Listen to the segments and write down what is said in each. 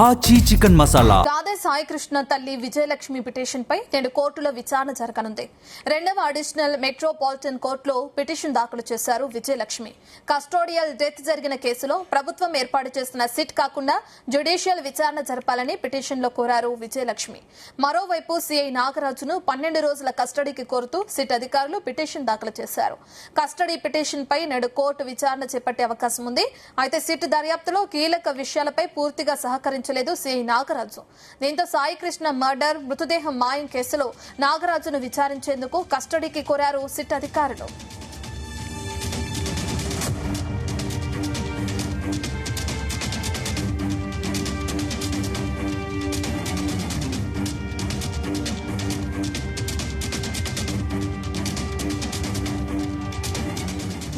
ఆచి చికెన్ మసాలా. గాదే సాయి కృష్ణ తల్లి విజయలక్ష్మి పిటిషన్ పై నేడు కోర్టులో విచారణ జరగనుంది. రెండవ అడిషనల్ మెట్రోపాలిటన్ కోర్టులో పిటిషన్ దాఖలు చేశారు విజయలక్ష్మి. కస్టోడియల్ డెత్ జరిగిన కేసులో ప్రభుత్వం ఏర్పాటు చేసిన సిట్ కాకుండా జ్యుడిషియల్ విచారణ జరపాలని పిటిషన్ లో కోరారు విజయలక్ష్మి. మరోవైపు సిఐ నాగరాజును 12 రోజుల కస్టడీకి కోరుతూ సిట్ అధికారులు పిటిషన్ దాఖలు చేశారు. కస్టడీ పిటిషన్ పై నేడు కోర్టు విచారణ చేపట్టే అవకాశం ఉంది. అయితే సిట్ దర్యాప్తులో కీలక విషయాలపై పూర్తిగా సహకరించలేదు సిఐ నాగరాజు. దీంతో సాయి కృష్ణ మర్డర్, మృతదేహం మాయం కేసులో నాగరాజును విచారించేందుకు కస్టడీకి కోరారు సిట్ అధికారులు.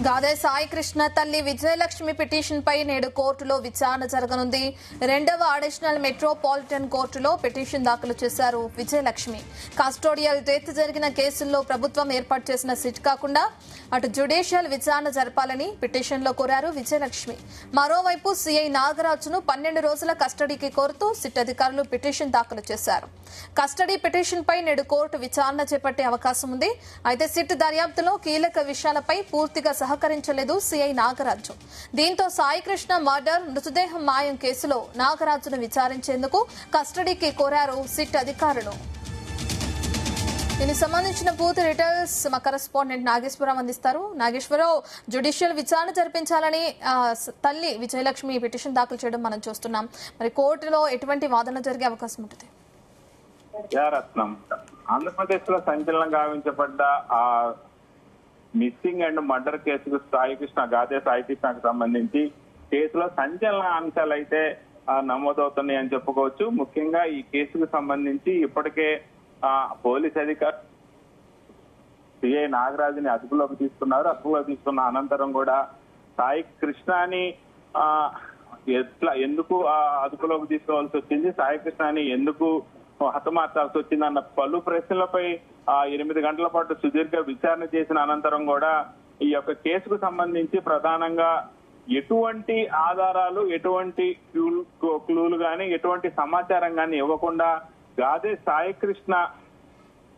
గాదే సాయి కృష్ణ తల్లి విజయలక్ష్మి పిటిషన్ పై నేడు కోర్టులో విచారణ జరగనుంది. రెండవ అడిషనల్ మెట్రోపాలిటన్ కోర్టులో పిటిషన్ దాఖలు చేశారు విజయలక్ష్మి. కస్టోడియల్ డెత్ జరిగిన కేసుల్లో ప్రభుత్వం ఏర్పాటు చేసిన సిట్ కాకుండా అటు జ్యుడిషియల్ విచారణ జరపాలని పిటిషన్ లో కోరారు విజయలక్ష్మి. మరోవైపు సిఐ నాగరాజును 12 రోజుల కస్టడీకి కోరుతూ సిట్ అధికారులు పిటిషన్ దాఖలు చేశారు. కస్టడీ పిటిషన్ పై నేడు కోర్టు విచారణ చేపట్టే అవకాశం ఉంది. అయితే సిట్ దర్యాప్తులో కీలక విషయాలపై పూర్తిగా సహకరించలేదు సిఐ నాగరాజు. దీంతో సాయి కృష్ణ మర్డర్, మృతదేహం మాయం కేసులో నాగరాజును విచారించేందుకు కస్టడీకి కోరారు సిట్ అధికారులు. దీనికి సంబంధించిన పూర్తి డీటెయిల్స్ మా కరెస్పాండెంట్ నాగేశ్వరరావు అందిస్తారు. నాగేశ్వరరావు, జ్యుడిషియల్ విచారణ జరిపించాలని తల్లి విజయలక్ష్మి పిటిషన్ దాఖలు చేయడం మనం చూస్తున్నాం. మరి కోర్టులో ఎటువంటి వాదన జరిగే అవకాశం ఉంటుంది? ఆంధ్రప్రదేశ్ లో సంచలనం గావించబడ్డ ఆ మిస్సింగ్ అండ్ మర్డర్ కేసుకు గాదే సాయి కృష్ణకు సంబంధించి కేసులో సంచలన అంశాలు అయితే నమోదవుతున్నాయి అని చెప్పుకోవచ్చు. ముఖ్యంగా ఈ కేసుకు సంబంధించి ఇప్పటికే పోలీస్ అధికారులు సిఐ నాగరాజుని అదుపులోకి తీసుకున్నారు. అదుపులోకి తీసుకున్న అనంతరం కూడా సాయి కృష్ణని ఎందుకు అదుపులోకి తీసుకోవాల్సి వచ్చింది, సాయి కృష్ణని ఎందుకు హతమార్చాల్సి వచ్చింది అన్న పలు ప్రశ్నలపై 8 గంటల పాటు సుదీర్ఘ విచారణ చేసిన అనంతరం కూడా ఈ యొక్క కేసుకు సంబంధించి ప్రధానంగా ఎటువంటి ఆధారాలు, ఎటువంటి క్లూలు గాని, ఎటువంటి సమాచారం గాని ఇవ్వకుండా గాదే సాయి కృష్ణ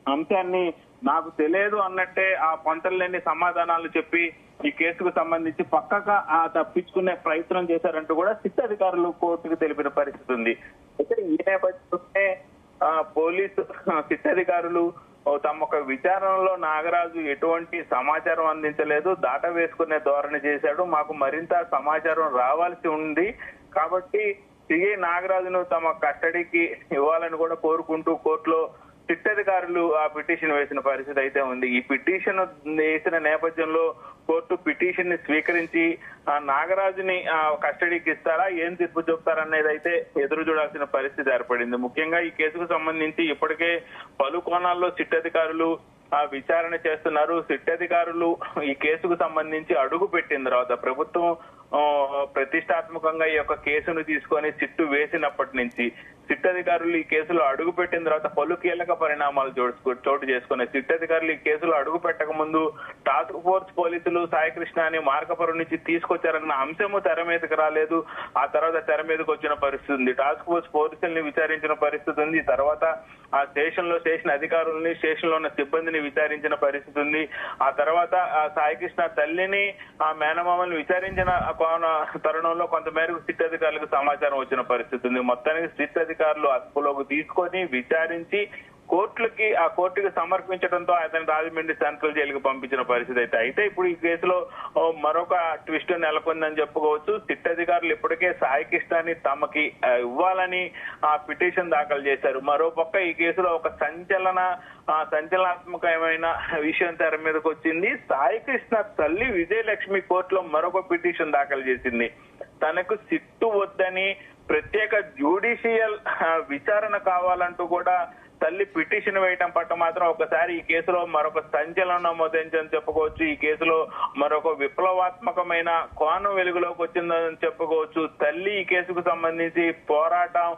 అంశాన్ని నాకు తెలియదు అన్నట్టే ఆ పొంతలేని సమాధానాలు చెప్పి ఈ కేసుకు సంబంధించి పక్కగా తప్పించుకునే ప్రయత్నం చేశారంటూ కూడా సిట్ అధికారులు కోర్టుకు తెలిపిన పరిస్థితి ఉంది. అయితే ఈ నేపథ్యంలోనే పోలీసు సిట్ అధికారులు తమ విచారణలో నాగరాజు ఎటువంటి సమాచారం అందించలేదు, దాట వేసుకునే ధోరణి చేశాడు, మాకు మరింత సమాచారం రావాల్సి ఉంది కాబట్టి సిఐ నాగరాజును తమ కస్టడీకి ఇవ్వాలని కూడా కోరుకుంటూ కోర్టులో సిట్ అధికారులు ఆ పిటిషన్ వేసిన పరిస్థితి అయితే ఉంది. ఈ పిటిషన్ వేసిన నేపథ్యంలో కోర్టు పిటిషన్ ని స్వీకరించి నాగరాజుని కస్టడీకి ఇస్తారా, ఏం తీర్పు చెప్తారనేది అయితే ఎదురు చూడాల్సిన పరిస్థితి ఏర్పడింది. ముఖ్యంగా ఈ కేసుకు సంబంధించి ఇప్పటికే పలు కోణాల్లో సిట్ అధికారులు విచారణ చేస్తున్నారు. సిట్ అధికారులు ఈ కేసుకు సంబంధించి అడుగు పెట్టిన తర్వాత ప్రభుత్వం ప్రతిష్టాత్మకంగా ఈ యొక్క కేసును తీసుకొని సిట్టు వేసినప్పటి నుంచి సిట్ అధికారులు ఈ కేసులో అడుగు పెట్టిన తర్వాత పలు కీలక పరిణామాలు చోటు చేసుకున్నాయి. సిట్ అధికారులు ఈ కేసులో అడుగు పెట్టక ముందు టాస్క్ ఫోర్స్ పోలీసులు సాయి కృష్ణని మార్కపురం నుంచి తీసుకొచ్చారన్న అంశము తెర మీదకి రాలేదు. ఆ తర్వాత తెర మీదకి వచ్చిన పరిస్థితి ఉంది. టాస్క్ ఫోర్స్ పోలీసుల్ని విచారించిన పరిస్థితి ఉంది. తర్వాత ఆ స్టేషన్ అధికారుల్ని, స్టేషన్ లో ఉన్న సిబ్బందిని విచారించిన పరిస్థితి ఉంది. ఆ తర్వాత ఆ సాయి కృష్ణ తల్లిని, ఆ మేనమామని విచారించిన తరుణంలో కొంతమేరకు సిట్ అధికారులకు సమాచారం వచ్చిన పరిస్థితి ఉంది. మొత్తానికి సిట్ అధికారులు అదుపులోకి తీసుకొని విచారించి కోర్టుకి సమర్పించడంతో అతని రాజమండ్రి సెంట్రల్ జైలుకు పంపించిన పరిస్థితి అయితే ఇప్పుడు ఈ కేసులో మరొక ట్విస్ట్ నెలకొందని చెప్పుకోవచ్చు. సిట్ అధికారులు ఇప్పటికే సాయి కృష్ణని తమకి ఇవ్వాలని పిటిషన్ దాఖలు చేశారు. మరోపక్క ఈ కేసులో ఒక సంచలనాత్మకమైన విషయం తెర మీదకి వచ్చింది. సాయి కృష్ణ తల్లి విజయలక్ష్మి కోర్టులో మరొక పిటిషన్ దాఖలు చేసింది. తనకు సిట్టు వద్దని, ప్రత్యేక జ్యుడిషియల్ విచారణ కావాలంటూ కూడా తల్లి పిటిషన్ వేయటం పట్ల మాత్రం ఒకసారి ఈ కేసులో మరొక సంచలనం నమోదించని చెప్పుకోవచ్చు. ఈ కేసులో మరొక విప్లవాత్మకమైన కోణం వెలుగులోకి వచ్చిందని చెప్పుకోవచ్చు. తల్లి ఈ కేసుకు సంబంధించి పోరాటం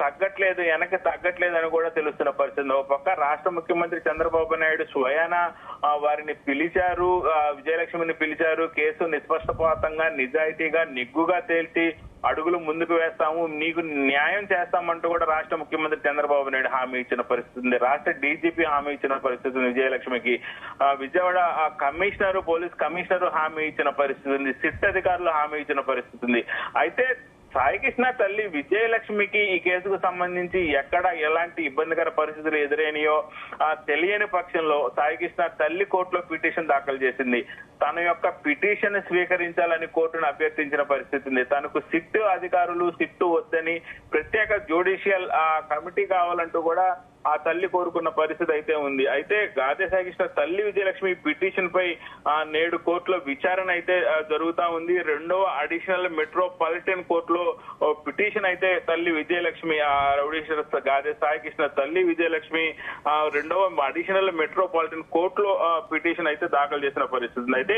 తగ్గట్లేదు, వెనక్కి తగ్గట్లేదు అని కూడా తెలుస్తున్న పరిస్థితి. ఒక పక్క రాష్ట్ర ముఖ్యమంత్రి చంద్రబాబు నాయుడు స్వయాన వారిని పిలిచారు, విజయలక్ష్మిని పిలిచారు. కేసు నిష్పక్షపాతంగా నిజాయితీగా నిగ్గుగా తేల్చి అడుగులు ముందుకు వేస్తాము, నీకు న్యాయం చేస్తామంటూ కూడా రాష్ట్ర ముఖ్యమంత్రి చంద్రబాబు నాయుడు హామీ ఇచ్చిన పరిస్థితి ఉంది. రాష్ట్ర డీజీపీ హామీ ఇచ్చిన పరిస్థితి ఉంది. విజయలక్ష్మికి విజయవాడ కమిషనర్, పోలీస్ కమిషనర్ హామీ ఇచ్చిన పరిస్థితి ఉంది. సిట్ అధికారులు హామీ ఇచ్చిన పరిస్థితి ఉంది. అయితే సాయికృష్ణ తల్లి విజయలక్ష్మికి ఈ కేసుకు సంబంధించి ఎక్కడ ఎలాంటి ఇబ్బందికర పరిస్థితులు ఎదురైనాయో తెలియని పక్షంలో సాయికృష్ణ తల్లి కోర్టులో పిటిషన్ దాఖలు చేసింది. తన యొక్క పిటిషన్ స్వీకరించాలని కోర్టును అభ్యర్థించిన పరిస్థితి ఉంది. తనకు సిట్ అధికారులు సిట్టు వద్దని ప్రత్యేక జ్యుడిషియల్ కమిటీ కావాలంటూ కూడా ఆ తల్లి కోరుకున్న పరిస్థితి అయితే ఉంది. అయితే గాదే సాయికృష్ణ తల్లి విజయలక్ష్మి పిటిషన్ పై నేడు కోర్టులో విచారణ అయితే జరుగుతా ఉంది. రెండవ అడిషనల్ మెట్రోపాలిటన్ కోర్టులో పిటిషన్ అయితే తల్లి విజయలక్ష్మి రౌడీశ్వర గాదే సాయికృష్ణ తల్లి విజయలక్ష్మి రెండవ అడిషనల్ మెట్రోపాలిటన్ కోర్టులో పిటిషన్ అయితే దాఖలు చేసిన పరిస్థితి ఉంది. అయితే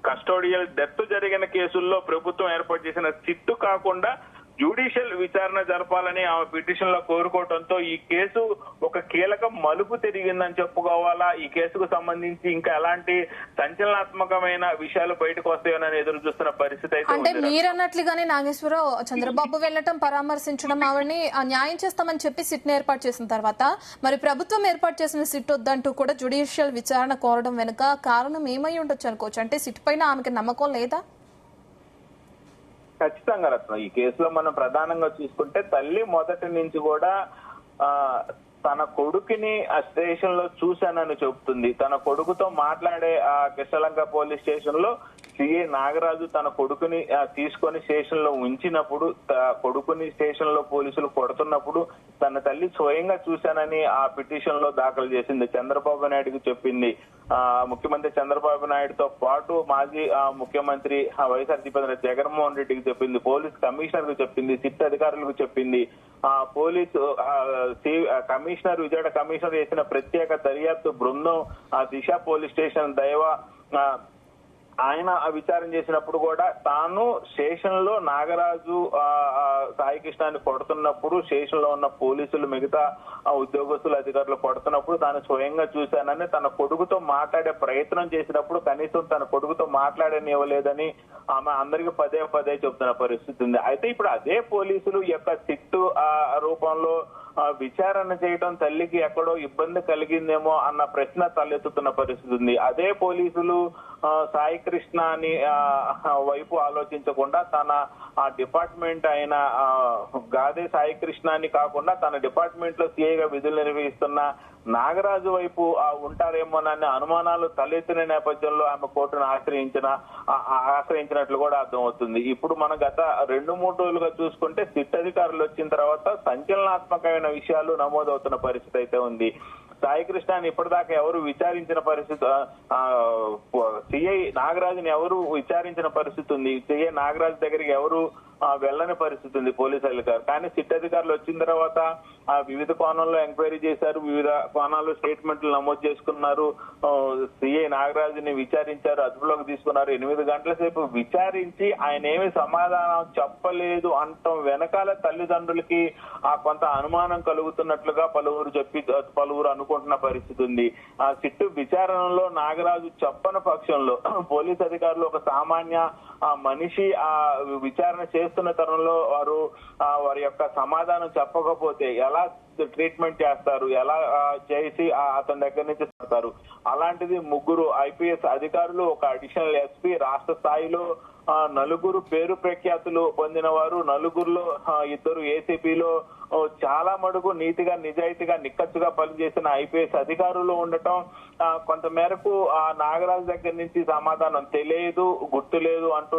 కస్టోడియల్ డెత్ జరిగిన కేసుల్లో ప్రభుత్వం ఏర్పాటు చేసిన సిట్టు కాకుండా జ్యుడిషియల్ విచారణ జరపాలని ఆమె పిటిషన్ లో కోరుకోవడంతో ఈ కేసు ఒక కీలక మలుపు తిరిగిందని చెప్పుకోవాలా. ఈ కేసుకు సంబంధించి ఇంకా ఎలాంటి సంచలనాత్మకమైన విషయాలు బయటకు వస్తాయోనని ఎదురు చూస్తున్న పరిస్థితి అయితే అంటే మీరన్నట్లుగానే నాగేశ్వరరావు చంద్రబాబు వెళ్లటం, పరామర్శించడం, ఆవిడని న్యాయం చేస్తామని చెప్పి సిట్ ని ఏర్పాటు చేసిన తర్వాత మరి ప్రభుత్వం ఏర్పాటు చేసిన సిట్ వద్దంటూ కూడా జ్యుడిషియల్ విచారణ కోరడం వెనుక కారణం ఏమై ఉండొచ్చు అనుకోవచ్చు? అంటే సిట్ పైన ఆమెకి నమ్మకం లేదా? ఖచ్చితంగా రత్న, ఈ కేసులో మనం ప్రధానంగా చూసుకుంటే తల్లి మొదటి నుంచి కూడా తన కొడుకుని ఆ స్టేషన్ లో చూశానని చెబుతుంది. తన కొడుకుతో మాట్లాడే ఆ కృష్ణలంక పోలీస్ స్టేషన్ లో సిఐ నాగరాజు తన కొడుకుని తీసుకొని స్టేషన్ లో ఉంచినప్పుడు, కొడుకుని స్టేషన్ లో పోలీసులు కొడుతున్నప్పుడు తన తల్లి స్వయంగా చూశానని ఆ పిటిషన్ లో దాఖలు చేసింది. చంద్రబాబు నాయుడుకి చెప్పింది. ముఖ్యమంత్రి చంద్రబాబు నాయుడుతో పాటు మాజీ ముఖ్యమంత్రి వైఎస్ఆర్సీపీ జగన్మోహన్ రెడ్డికి చెప్పింది, పోలీస్ కమిషనర్ కు చెప్పింది, సిట్ అధికారులకు చెప్పింది. పోలీసు కమిషనర్ విజయవాడ కమిషనర్ చేసిన ప్రత్యేక దర్యాప్తు బృందం దిశ పోలీస్ స్టేషన్ దైవ ఆయన విచారణ చేసినప్పుడు కూడా తాను స్టేషన్ లో నాగరాజు సాయికృష్ణాన్ని కొడుతున్నప్పుడు స్టేషన్ లో ఉన్న పోలీసులు మిగతా ఉద్యోగస్తులు అధికారులు కొడుతున్నప్పుడు తాను స్వయంగా చూశానని, తన కొడుకుతో మాట్లాడే ప్రయత్నం చేసినప్పుడు కనీసం తన కొడుకుతో మాట్లాడనివ్వలేదని ఆమె అందరికీ పదే పదే చెప్తున్న పరిస్థితి ఉంది. అయితే ఇప్పుడు అదే పోలీసులు యొక్క సిట్టు రూపంలో విచారణ చేయడం తల్లికి ఎక్కడో ఇబ్బంది కలిగిందేమో అన్న ప్రశ్న తలెత్తుతున్న పరిస్థితి ఉంది. అదే పోలీసులు సాయికృష్ణని వైపు ఆలోచించకుండా తన డిపార్ట్మెంట్ అయిన గాదే సాయికృష్ణని కాకుండా తన డిపార్ట్మెంట్ లో సిఐగా విధులు నిర్వహిస్తున్న నాగరాజు వైపు ఉంటారేమోనన్న అనుమానాలు తలెత్తిన నేపథ్యంలో ఆమె కోర్టును ఆశ్రయించినట్లు కూడా అర్థమవుతుంది. ఇప్పుడు మనం గత 2-3 రోజులుగా చూసుకుంటే సిట్ అధికారులు వచ్చిన తర్వాత సంచలనాత్మకమైన విషయాలు నమోదవుతున్న పరిస్థితి అయితే ఉంది. సాయికృష్ణని ఇప్పటిదాకా ఎవరు విచారించిన పరిస్థితి, సిఐ నాగరాజుని ఎవరు విచారించిన పరిస్థితి ఉంది. సిఐ నాగరాజు దగ్గరికి ఎవరు వెళ్ళని పరిస్థితి ఉంది పోలీసు అధికారులు. కానీ సిట్ అధికారులు వచ్చిన తర్వాత వివిధ కోణంలో ఎంక్వైరీ చేశారు, వివిధ కోణాల్లో స్టేట్మెంట్లు నమోదు చేసుకున్నారు. సిఐ నాగరాజుని విచారించారు, అదుపులోకి తీసుకున్నారు. 8 గంటల సేపు విచారించి ఆయన ఏమి సమాధానం చెప్పలేదు అంటాం వెనకాల తల్లిదండ్రులకి కొంత అనుమానం కలుగుతున్నట్లుగా పలువురు అనుకుంటున్న పరిస్థితి ఉంది. ఆ సిట్టు విచారణలో నాగరాజు చెప్పని పక్షంలో పోలీసు అధికారులు ఒక సామాన్య మనిషి విచారణ చేస్తున్న తరుణంలో వారి యొక్క సమాధానం చెప్పకపోతే ఎలా ట్రీట్మెంట్ చేస్తారు, ఎలా చేసి అతని దగ్గర నుంచి పడతారు. అలాంటిది 3 IPS అధికారులు, ఒక అడిషనల్ SP, రాష్ట్ర స్థాయిలో 4 పేరు ప్రఖ్యాతులు పొందిన వారు, 4లో 2 ACPలో చాలా మడుగు నీతిగా నిజాయితీగా నిక్కచ్చుగా పనిచేసిన IPS అధికారులు ఉండటం కొంత మేరకు నాగరాజు దగ్గర నుంచి సమాధానం తెలియదు, గుర్తులేదు అంటూ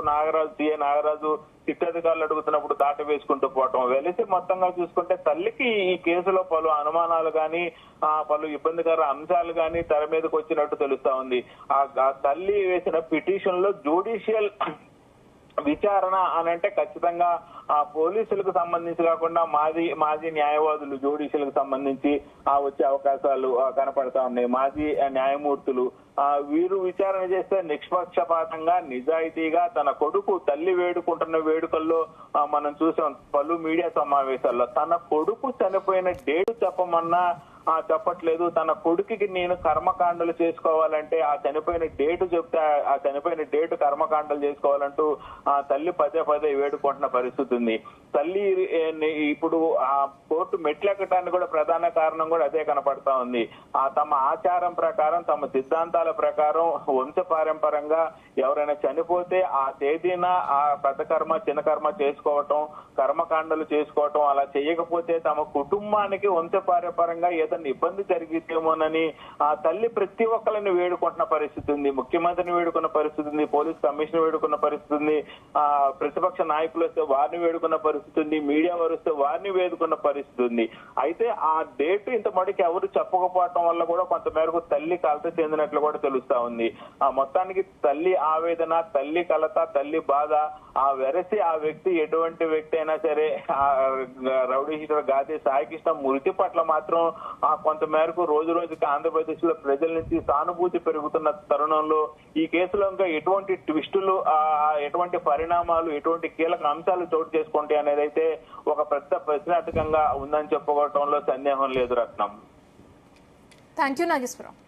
సిఐ నాగరాజు సిట్ అధికారులు అడుగుతున్నప్పుడు దాట వేసుకుంటూ పోవటం. వెలిసి మొత్తంగా చూసుకుంటే తల్లికి ఈ కేసులో పలు అనుమానాలు గాని పలు ఇబ్బందికర అంశాలు గాని తెర మీదకి వచ్చినట్టు తెలుస్తా ఉంది. ఆ తల్లి వేసిన పిటిషన్ లో జ్యుడిషియల్ విచారణ అనంటే ఖచ్చితంగా ఆ పోలీసులకు సంబంధించి కాకుండా మాజీ న్యాయవాదులు జ్యుడిషియల్కి సంబంధించి వచ్చే అవకాశాలు కనపడతా ఉన్నాయి. మాజీ న్యాయమూర్తులు వీరు విచారణ చేస్తే నిష్పక్షపాతంగా నిజాయితీగా తన కొడుకు తల్లి వేడుకుంటున్న వేడుకల్లో మనం చూసాం పలు మీడియా సమావేశాల్లో తన కొడుకు చనిపోయిన డేట్ చెప్పమన్నా చెప్పట్లేదు. తన కొడుకుకి నేను కర్మకాండలు చేసుకోవాలంటే ఆ చనిపోయిన డేటు చెప్తే ఆ చనిపోయిన డేటు కర్మకాండలు చేసుకోవాలంటూ ఆ తల్లి పదే వేడుకుంటున్న పరిస్థితి ఉంది. తల్లి ఇప్పుడు ఆ కోర్టు మెట్లెక్కటానికి కూడా ప్రధాన కారణం కూడా అదే కనపడతా ఉంది. తమ ఆచారం ప్రకారం తమ సిద్ధాంతాల ప్రకారం వంశపారంపరంగా ఎవరైనా చనిపోతే ఆ తేదీన ఆ పెద్ద కర్మ చిన్న కర్మ చేసుకోవటం, కర్మకాండలు చేసుకోవటం, అలా చేయకపోతే తమ కుటుంబానికి వంశపారంపరంగా ఏదైనా ఇబ్బంది జరిగితేమోనని ఆ తల్లి ప్రతి ఒక్కరిని వేడుకుంటున్న పరిస్థితి ఉంది. ముఖ్యమంత్రిని వేడుకున్న పరిస్థితి ఉంది, పోలీస్ కమిషనర్ వేడుకున్న పరిస్థితి ఉంది, ప్రతిపక్ష నాయకులు వస్తే వారిని వేడుకున్న పరిస్థితి ఉంది, మీడియా వారు వస్తే వారిని వేడుకున్న పరిస్థితి ఉంది. అయితే ఆ డేట్ ఇంత మటుకు ఎవరు చెప్పకపోవటం వల్ల కూడా కొంతమేరకు తల్లి కలత చెందినట్లు కూడా తెలుస్తా ఉంది. మొత్తానికి తల్లి ఆవేదన, తల్లి కలత, తల్లి బాధ వెరసి ఆ వ్యక్తి ఎటువంటి వ్యక్తి అయినా సరే రౌడీ షీటర్ గాదే సాయికృష్ణ మృతి పట్ల మాత్రం కొంతమేరకు రోజుకి ఆంధ్రప్రదేశ్ లో ప్రజల నుంచి సానుభూతి పెరుగుతున్న తరుణంలో ఈ కేసులో ఇంకా ఎటువంటి ట్విస్టులు, ఎటువంటి పరిణామాలు, ఎటువంటి కీలక అంశాలు చోటు చేసుకుంటాయి అనేది అయితే ఒక పెద్ద ప్రశ్నార్థకంగా ఉందని చెప్పుకోవటంలో సందేహం లేదు. రత్నం. Thank you Nageswararao.